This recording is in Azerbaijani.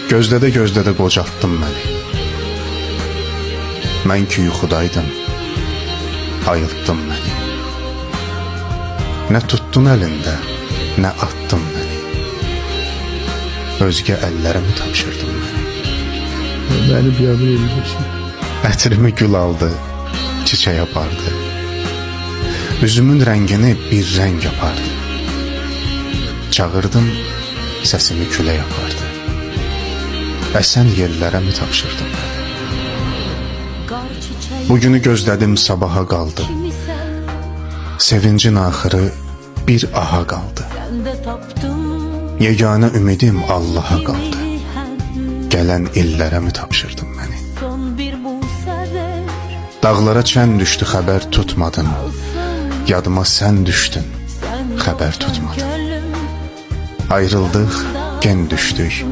Gözlədə qocaltdın məni. Mən ki yuxudaydım, ayıltdın məni. Nə tutdun əlində, nə attın məni. Özgə əllərə mi tapşırdın məni? Məni biabır edəcəksin. Ətrimi gül aldı, çiçək apardı. Üzümün rəngini bir rəng yapardı. Çağırdım, səsimi külə yapardı. Əsən yerlərə mi tapşırdın məni? Bugünü gözlədim, sabaha qaldı. Sevincin axırı bir aha qaldı. Yeganə ümidim Allaha qaldı. Gələn illərə mi tapşırdın məni? Dağlara çən düşdü, xəbər tutmadın. Yadıma sən düşdün, xəbər tutmadın. Ayrıldıq, gen düşdük.